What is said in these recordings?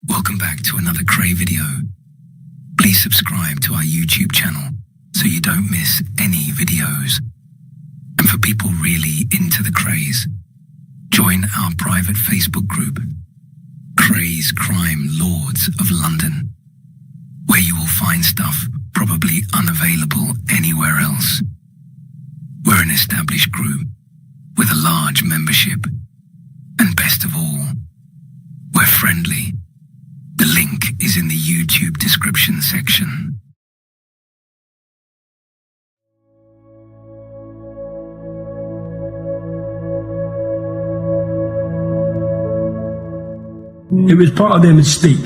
Welcome back to another Kray video. Please subscribe to our YouTube channel so you don't miss any videos. And for people really into the Krays, join our private Facebook group, Krays Crime Lords of London, where you will find stuff probably unavailable anywhere else. We're an established group with a large membership, and best of all, we're friendly. The link is in the YouTube description section. It was part of their mystique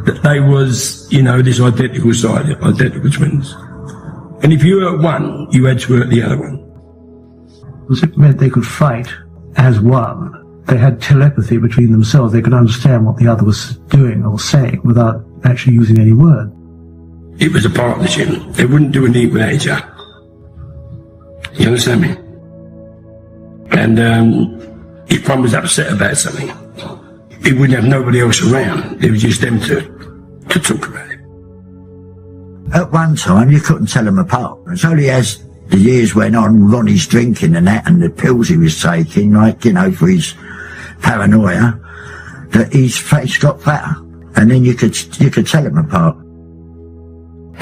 that they was, this identical side, identical twins. And if you hurt one, you had to hurt the other one. It meant they could fight as one. They had telepathy between themselves. They could understand what the other was doing or saying without actually using any word. It was a partnership. They wouldn't do anything without each other. You understand me? And if one was upset about something, he wouldn't have nobody else around. It was just them to talk about it. At one time, you couldn't tell them apart. It's only as the years went on, Ronnie's drinking and that, and the pills he was taking, for his paranoia, that his face got fatter, and then you could tell them apart.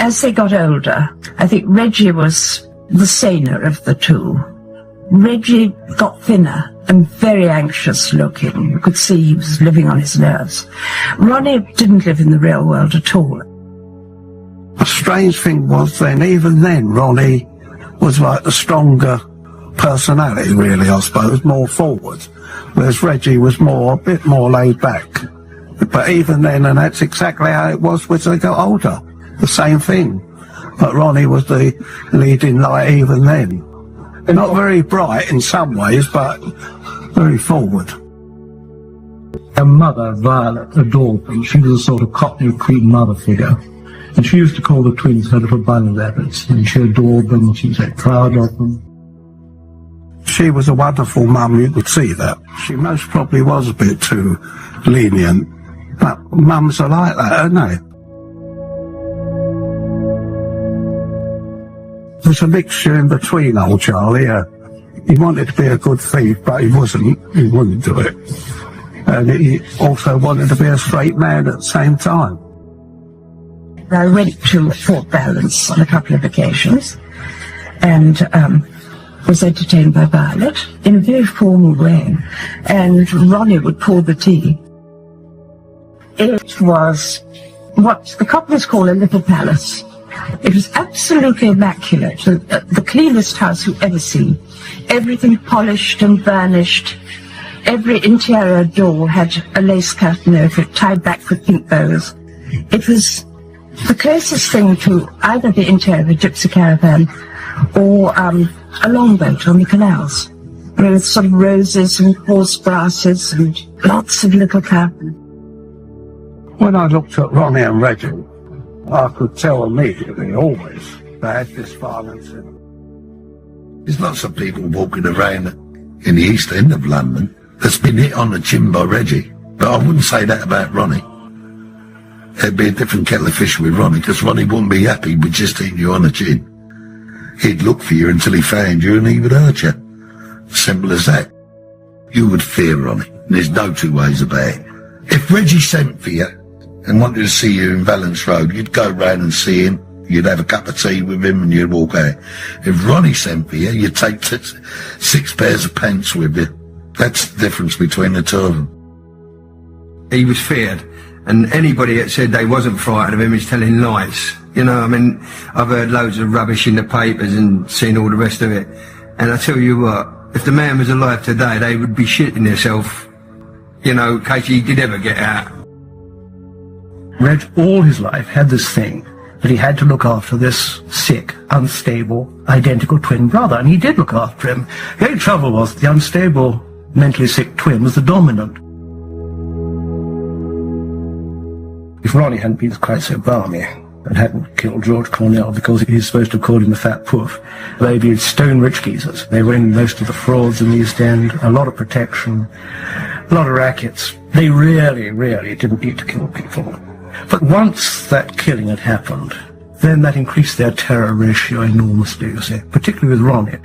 As they got older, I think Reggie was the saner of the two. Reggie got thinner and very anxious looking. You could see he was living on his nerves. Ronnie didn't live in the real world at all. A strange thing was even then, Ronnie was like the stronger personality, really, I suppose, more forward, whereas Reggie was a bit more laid back. But even then, and that's exactly how it was as they got older, the same thing. But Ronnie was the leading light even then. Not very bright in some ways, but very forward. Her mother, Violet, adored them. She was a sort of Cockney Queen Mother figure. And she used to call the twins her little bunny rabbits, and she adored them, she was very proud of them. She was a wonderful mum, you could see that. She most probably was a bit too lenient, but mums are like that, aren't they? There's a mixture in between old Charlie. He wanted to be a good thief, but he wasn't. He wouldn't do it. And he also wanted to be a straight man at the same time. I went to Fort Balance on a couple of occasions and was entertained by Violet in a very formal way, and Ronnie would pour the tea. It was what the Cockneys call a little palace. It was absolutely immaculate, the cleanest house you've ever seen. Everything polished and burnished. Every interior door had a lace curtain over it, tied back with pink bows. It was the closest thing to either the interior of a gypsy caravan or a longboat on the canals, with sort of roses and horse grasses and lots of little cabins. When I looked at Ronnie and Reggie, I could tell immediately, always, they had this violence in them. There's lots of people walking around in the East End of London that's been hit on the chin by Reggie, but I wouldn't say that about Ronnie. There'd be a different kettle of fish with Ronnie, because Ronnie wouldn't be happy with just hitting you on the chin. He'd look for you until he found you and he would hurt you. Simple as that. You would fear Ronnie. There's no two ways about it. If Reggie sent for you and wanted to see you in Valence Road, you'd go round and see him, you'd have a cup of tea with him and you'd walk out. If Ronnie sent for you, you'd take 6 pairs of pants with you. That's the difference between the two of them. He was feared. And anybody that said they wasn't frightened of him is telling lies. I've heard loads of rubbish in the papers and seen all the rest of it. And I tell you what, if the man was alive today, they would be shitting themselves, in case he did ever get out. Reg, all his life, had this thing that he had to look after this sick, unstable, identical twin brother, and he did look after him. The only trouble was the unstable, mentally sick twin was the dominant. If Ronnie hadn't been quite so balmy and hadn't killed George Cornell because he's supposed to have called him the fat poof, they'd be stone rich geezers. They were in most of the frauds in the East End, a lot of protection, a lot of rackets, They really, really didn't need to kill people. But once that killing had happened, then that increased their terror ratio enormously, you see, particularly with Ronnie.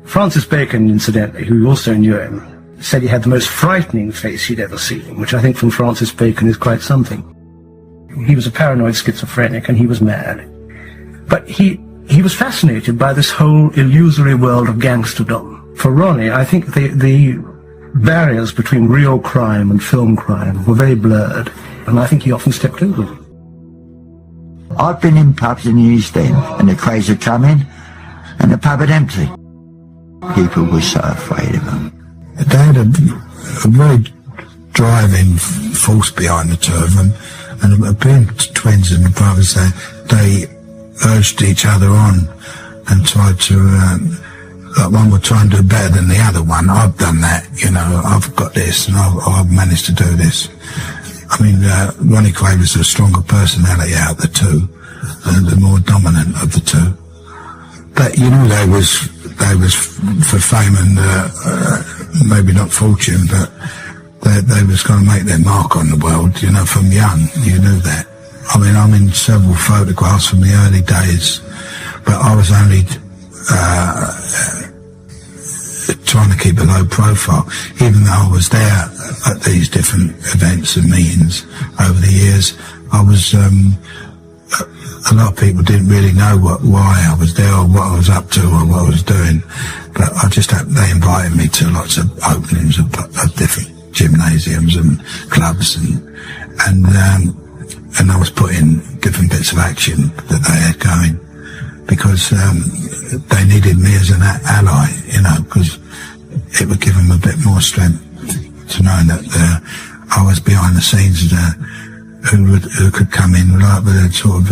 Francis Bacon, incidentally, who also knew him, said he had the most frightening face he'd ever seen, which I think from Francis Bacon is quite something. He was a paranoid schizophrenic and he was mad. But he was fascinated by this whole illusory world of gangsterdom. For Ronnie, I think the barriers between real crime and film crime were very blurred, and I think he often stepped over them. I've been in pubs in the East End, and the Krays would come in, and the pub had empty. People were so afraid of them. They had a very driving force behind the two of them, and being twins and brothers, they urged each other on and tried to, like one would try and do better than the other one. I've done that, you know, I've got this, and I've managed to do this. I mean, Ronnie Kray was a stronger personality out of the two, the more dominant of the two. But you know, they was for fame and maybe not fortune, but they was going to make their mark on the world. You know, from young, you knew that. I mean, I'm in several photographs from the early days, but I was only trying to keep a low profile, even though I was there at these different events and meetings over the years. I was. A lot of people didn't really know why I was there or what I was up to or what I was doing, but they invited me to lots of openings of different gymnasiums and clubs, and I was put in different bits of action that they had going because they needed me as an ally, you know, because it would give them a bit more strength to know that I was behind the scenes who could come in like with a sort of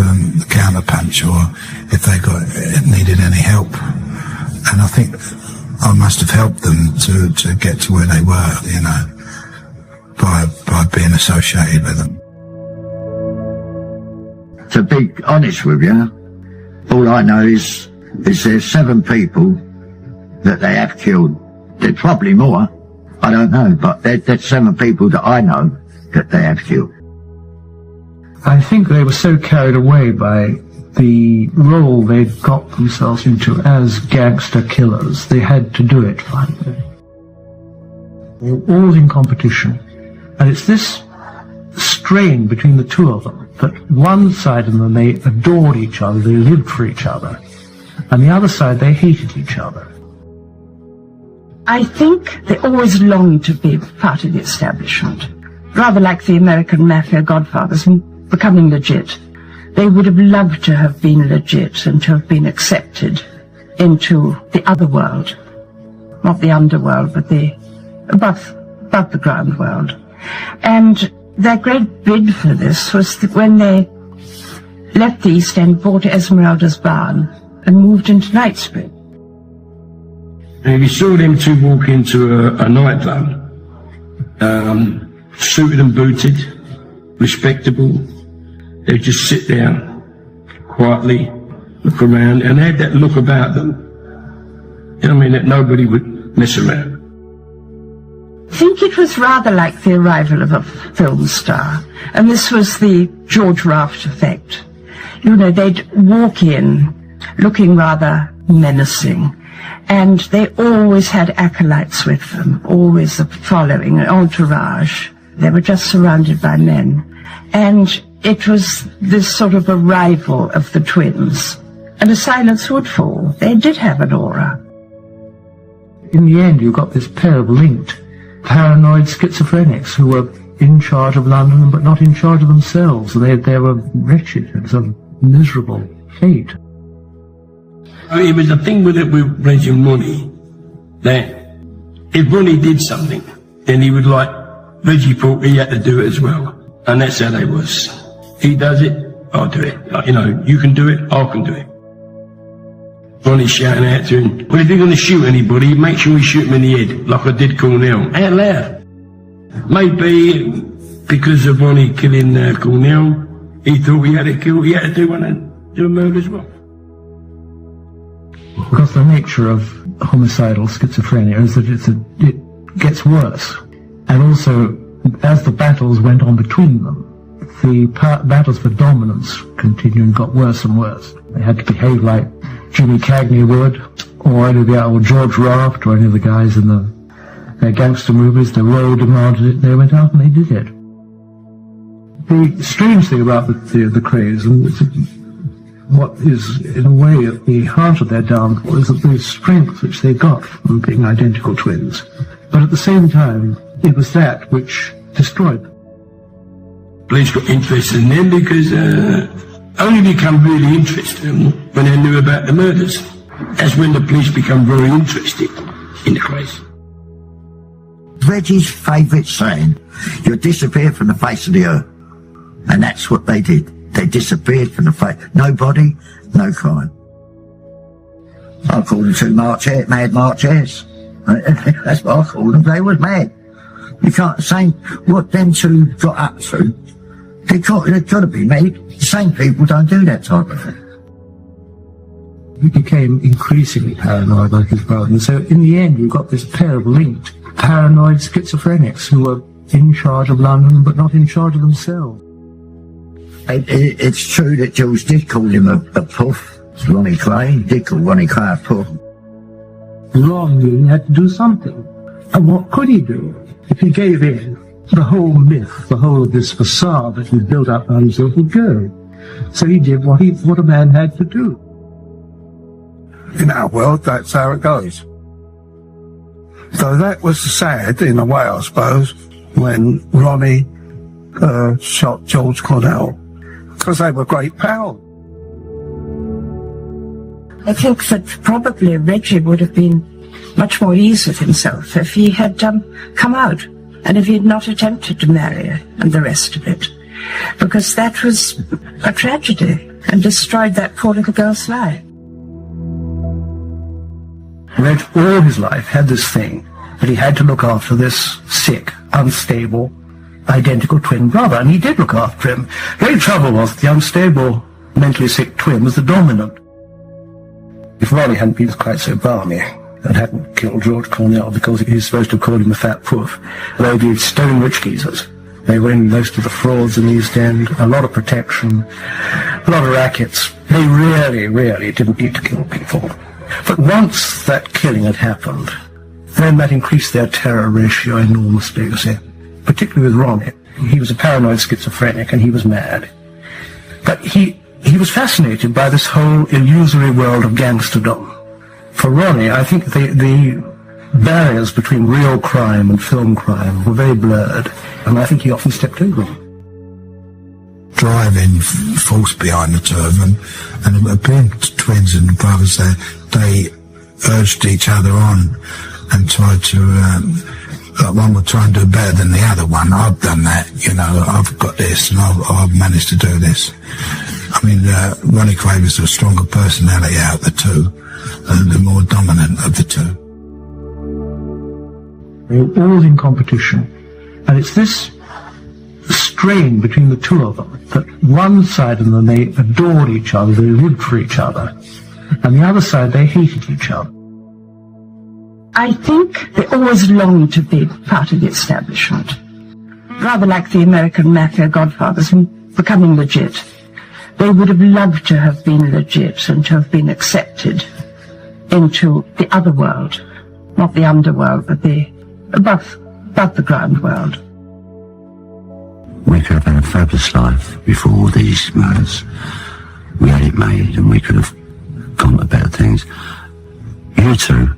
counter punch, or if they needed any help. And I think I must have helped them to get to where they were, you know, by being associated with them. To be honest with you, all I know is there's 7 people that they have killed. There's probably more, I don't know, but there's 7 people that I know that they have killed. I think they were so carried away by the role they'd got themselves into as gangster killers, they had to do it finally. They were all in competition. And it's this strain between the two of them, that one side of them, they adored each other, they lived for each other, and the other side, they hated each other. I think they always longed to be part of the establishment, rather like the American mafia godfathers becoming legit. They would have loved to have been legit and to have been accepted into the other world, not the underworld, but the above the ground world. And their great bid for this was that when they left the East End, bought Esmeralda's barn and moved into Knightsbridge. And if you saw them two walk into a nightclub, suited and booted, respectable, they'd just sit there quietly, look around, and they had that look about them, you know what I mean, that nobody would mess around. I think it was rather like the arrival of a film star, and this was the George Raft effect. You know, they'd walk in looking rather menacing, and they always had acolytes with them, always a following, an entourage. They were just surrounded by men. And it was this sort of arrival of the twins. And a silence would fall. They did have an aura. In the end, you got this pair of linked paranoid schizophrenics who were in charge of London but not in charge of themselves. They were wretched. It was a miserable fate. It was the thing with Reggie and Ronnie, that if Ronnie did something, then he would Reggie thought he had to do it as well. And that's how they was. He does it, I'll do it. You know, you can do it, I can do it. Ronnie shouting out to him, well, if you're going to shoot anybody, make sure you shoot him in the head, like I did Cornell. Out loud. Maybe because of Ronnie killing Cornell, he thought he had to do a murder as well. Because the nature of homicidal schizophrenia is that it gets worse. And also, As the battles went on between them, the battles for dominance continued and got worse and worse. They had to behave like Jimmy Cagney would, or George Raft, or any of the guys in their gangster movies. The role demanded it. They went out and they did it. The strange thing about the Krays, and what is in a way at the heart of their downfall, is that the strength which they got from being identical twins. But at the same time, it was that which destroyed them. Police got interested in them because only become really interested when they knew about the murders. That's when the police become very interested in the Krays. Reggie's favourite saying, you'll disappear from the face of the earth. And that's what they did. They disappeared from the face. No body, no crime. I call them two mad Marchers. That's what I call them. They were mad. You can't say what them two got up to. They've got to be made. The same people don't do that type of thing. He became increasingly paranoid like his brother, and so in the end you got this pair of linked paranoid schizophrenics who were in charge of London but not in charge of themselves. It's true that Jules did call him a puff. Ronnie Kray did call Ronnie Kray a puff. Ron knew he had to do something. And what could he do? If he gave in, the whole myth, the whole of this facade that he built up on himself would go. So he did what a man had to do. In our world, that's how it goes. So that was sad, in a way, I suppose, when Ronnie shot George Cornell, because they were great pals. I think that probably Reggie would have been much more ease with himself if he had come out and if he had not attempted to marry her and the rest of it, because that was a tragedy and destroyed that poor little girl's life. Reg all his life had this thing that he had to look after this sick, unstable, identical twin brother, and he did look after him. The only trouble was the unstable, mentally sick twin was the dominant. If Ronnie hadn't been quite so balmy and hadn't killed George Cornell because he's supposed to have called him a fat poof, though these stone rich geezers, they were in most of the frauds in the East End, a lot of protection, a lot of rackets. They really didn't need to kill people. But once that killing had happened, then that increased their terror ratio enormously, you see. Particularly with Ronnie. He was a paranoid schizophrenic and he was mad. But he was fascinated by this whole illusory world of gangsterdom. For Ronnie, I think the barriers between real crime and film crime were very blurred, and I think he often stepped over them. Driving force behind the two of them, and being twins and brothers, they urged each other on and tried to, one would try and do better than the other one. I've done that, I've got this and I've managed to do this. I mean, Ronnie Kray was the stronger personality out of the two, and the more dominant of the two. They were all in competition, and it's this strain between the two of them that one side of them, they adored each other, they lived for each other, and the other side, they hated each other. I think they always longed to be part of the establishment, rather like the American mafia godfathers becoming legit. They would have loved to have been legit and to have been accepted into the other world, not the underworld, but the above the ground world. We could have had a fabulous life before all these murders. We had it made and we could have gone to better things. You two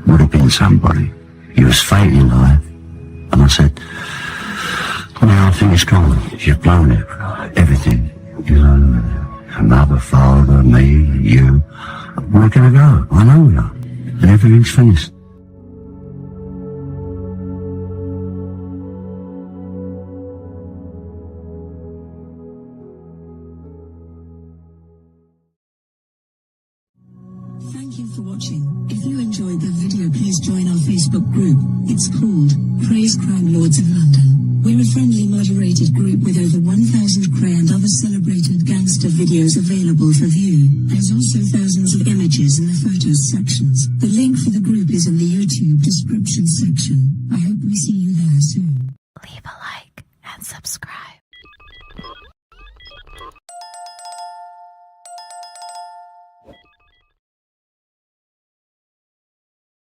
would have been somebody. You was fate in life. And I said, well, I think it's gone. You've blown it. Everything. A mother, father, me, you. We're going to go. I know we are. And everything's finished. Thank you for watching. If you enjoyed the video, please join our Facebook group. It's called Krays Crime Lords of London. We're a friendly, moderated group with over 1,000 Kray and other celebrated gangster videos available for view. There's also thousands of images in the photos sections. The link for the group is in the YouTube description section. I hope we see you there soon. leave a like and subscribe.